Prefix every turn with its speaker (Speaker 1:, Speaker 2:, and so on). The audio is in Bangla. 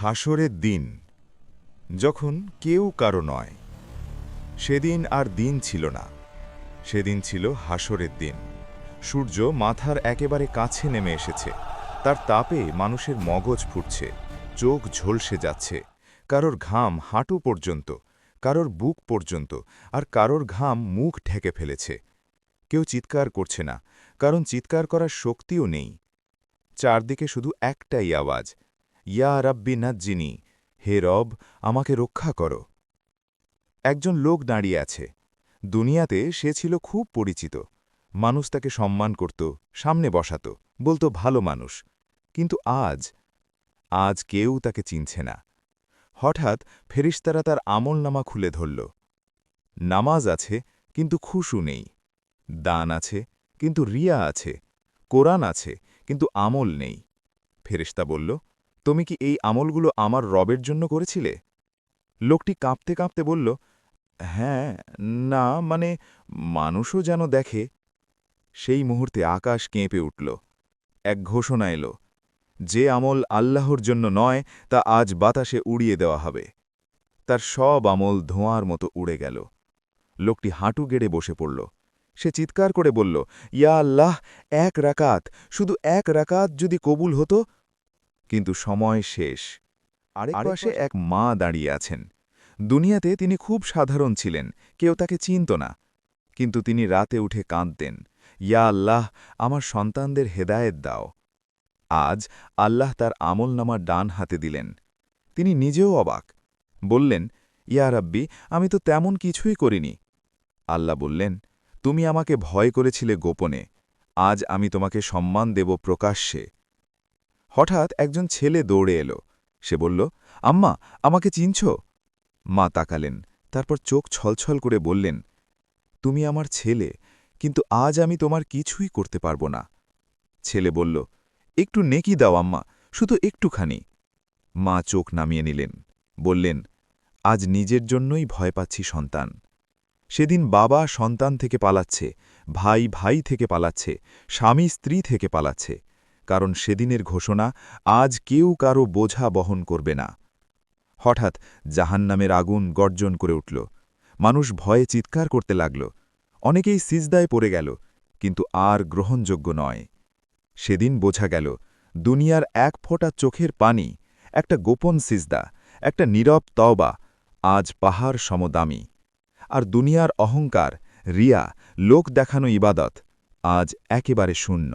Speaker 1: হাসরের দিন যখন কেউ কারো নয়, সেদিন আর দিন ছিল না। সেদিন ছিল হাসরের দিন। সূর্য মাথার একেবারে কাছে নেমে এসেছে। তার তাপে মানুষের মগজ ফুটছে, চোখ ঝলসে যাচ্ছে। কারোর ঘাম হাঁটু পর্যন্ত, কারোর বুক পর্যন্ত, আর কারোর ঘাম মুখ ঢেকে ফেলেছে। কেউ চিৎকার করছে না, কারণ চিৎকার করার শক্তিও নেই। চারদিকে শুধু একটাই আওয়াজ, ইয়া রাব্বি নাজ্জিনি, হে রব, আমাকে রক্ষা করো। একজন লোক দাঁড়িয়ে আছে। দুনিয়াতে সে ছিল খুব পরিচিত। মানুষ তাকে সম্মান করত, সামনে বসাত, বলতো ভালো মানুষ। কিন্তু আজ কেউ তাকে চিনছে না। হঠাৎ ফেরেশতারা তার আমলনামা খুলে ধরল। নামাজ আছে, কিন্তু খুশু নেই। দান আছে, কিন্তু রিয়া আছে। কোরআন আছে, কিন্তু আমল নেই। ফেরেশতা বলল, তুমি কি এই আমলগুলো আমার রবের জন্য করেছিলে? লোকটি কাঁপতে কাঁপতে বলল, হ্যাঁ, না মানে মানুষও যেন দেখে। সেই মুহূর্তে আকাশ কেঁপে উঠল। এক ঘোষণা এলো, যে আমল আল্লাহর জন্য নয় তা আজ বাতাসে উড়িয়ে দেওয়া হবে। তার সব আমল ধোঁয়ার মতো উড়ে গেল। লোকটি হাঁটু গেড়ে বসে পড়ল। সে চিৎকার করে বলল, ইয়া আল্লাহ, এক রাকাত, শুধু এক রাকাত যদি কবুল হতো। কিন্তু সময় শেষ। আরেক পাশে এক মা দাঁড়িয়ে আছেন। দুনিয়াতে তিনি খুব সাধারণ ছিলেন, কেউ তাকে চিনত না। কিন্তু তিনি রাতে উঠে কাঁদতেন, ইয়া আল্লাহ, আমার সন্তানদের হেদায়েত দাও। আজ আল্লাহ তার আমলনামার ডান হাতে দিলেন। তিনি নিজেও অবাক। বললেন, ইয়া রাব্বি, আমি তো তেমন কিছুই করিনি। আল্লাহ বললেন, তুমি আমাকে ভয় করেছিলে গোপনে, আজ আমি তোমাকে সম্মান দেব প্রকাশ্যে। হঠাৎ একজন ছেলে দৌড়ে এলো। সে বলল, আম্মা, আমাকে চিনছ? মা তাকালেন, তারপর চোখ ছলছল করে বললেন, তুমি আমার ছেলে, কিন্তু আজ আমি তোমার কিছুই করতে পারব না। ছেলে বলল, একটু নেকি দাও আম্মা, শুধু একটুখানি। মা চোখ নামিয়ে নিলেন, বললেন, আজ নিজের জন্যই ভয় পাচ্ছি সন্তান। সেদিন বাবা সন্তান থেকে পালাচ্ছে, ভাই ভাই থেকে পালাচ্ছে, স্বামী স্ত্রী থেকে পালাচ্ছে। কারণ সেদিনের ঘোষণা, আজ কেউ কারো বোঝা বহন করবে না। হঠাৎ জাহান্নামের আগুন গর্জন করে উঠল। মানুষ ভয়ে চিৎকার করতে লাগল। অনেকেই সিজদায় পড়ে গেল, কিন্তু আর গ্রহণযোগ্য নয়। সেদিন বোঝা গেল, দুনিয়ার এক ফোঁটা চোখের পানি, একটা গোপন সিজদা, একটা নীরব তওবা আজ পাহাড় সমদামি। আর দুনিয়ার অহংকার, রিয়া, লোক দেখানো ইবাদত আজ একেবারে শূন্য।